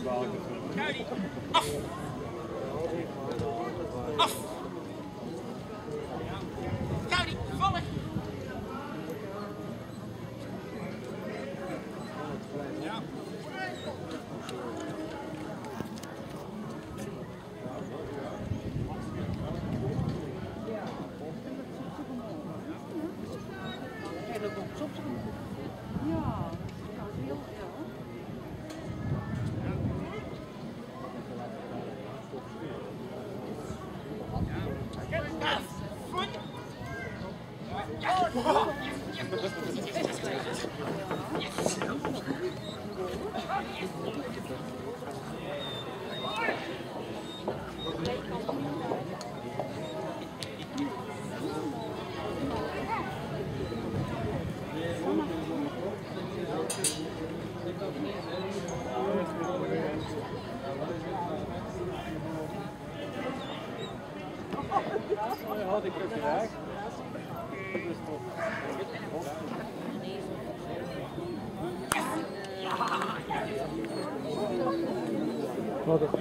Kijk, af! Af! Kijk, vallen! Ja. Had ik het geraakt? Wat is het?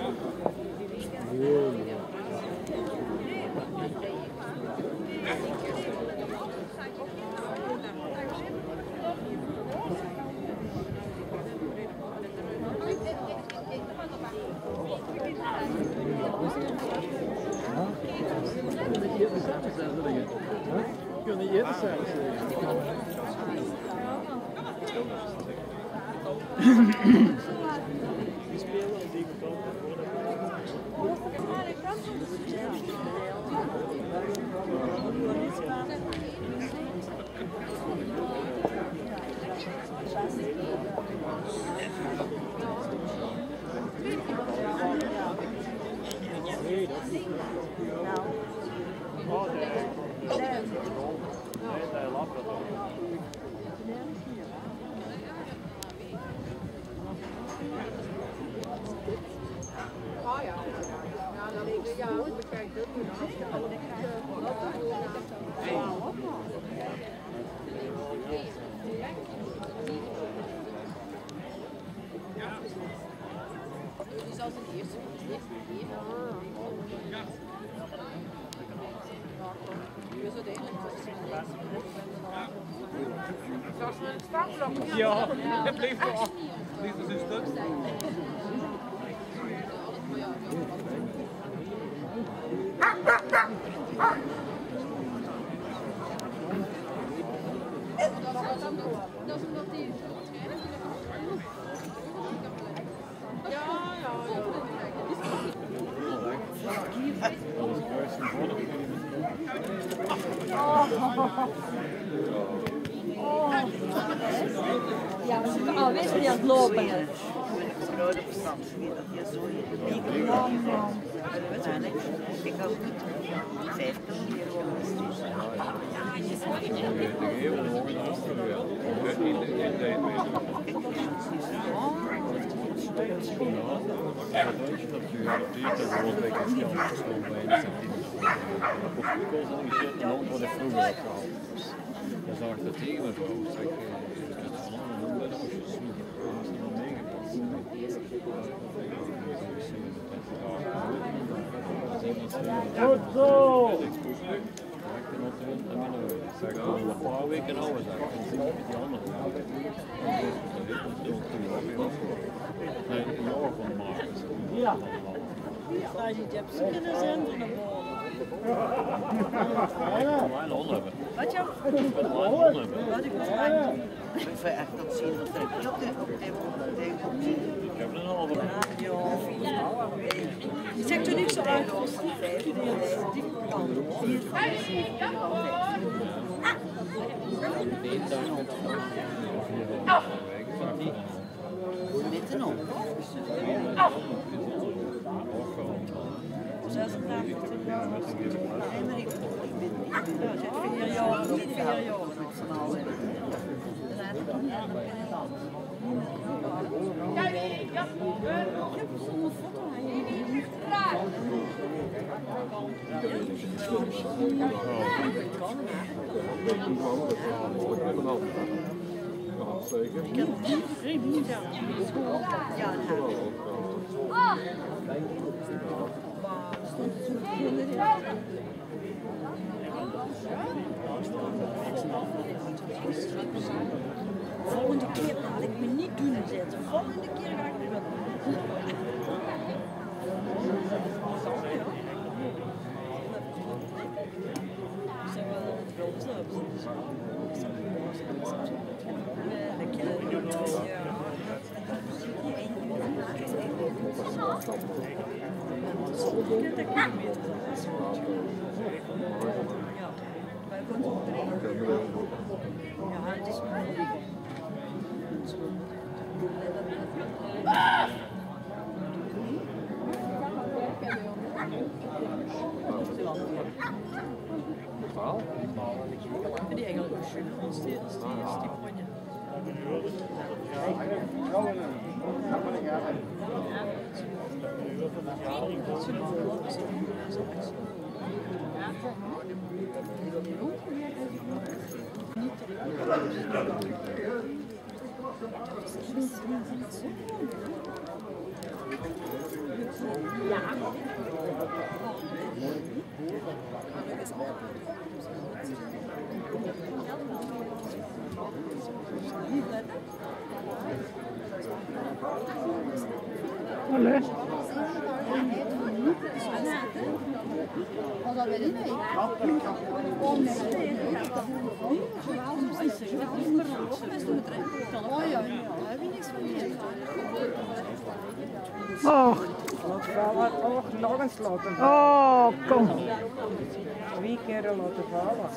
Kunnen niet eten zijn. Die spelen als die gekomen nee, dat is niet. Oh, nee. Nee, hij lacht dat ook. Oh ja. Ja, dan denk ik, ja, bekijk dat nu. Die is als een eerste. Ja, het bleef wel af. Liefde zuster. Dat is omdat die... Ja, we zitten alweer niet aan het lopen. Rode verstand, dat je zo in de micro ik had 5 kilometer overgestuurd. Dan zag ik dat tegen me zo. Goed zo! Ik nog een paar weken ouder zijn. Ik zie met die andere. Een jaar van maken. Ja. Als je hebt kunnen zenden naar boven. Mijn hond hebben. Wat jou? Mijn hond hebben. Wat ik was Ik vind echt dat zien dat ik op Ik heb er al over. Je zegt er niet zo uit als die kant. Met een op. 86 jaar. Nee, maar ik Ja, zit 4 jaar. 4 jaar. zeker. Ik heb geen niet aan. Ja, dat heb ik. Maar stond het zo heel volgende keer laat ik me niet doen zitten. Volgende keer ga ik het wel doen. Die eigenlijk ook schön als die ponje. Allee. Dat weet ik niet. Oh ja, daar heb je niks van geleerd. Oh, Oh, nog eens laten vallen. oh, kom. 2 keer laten vallen.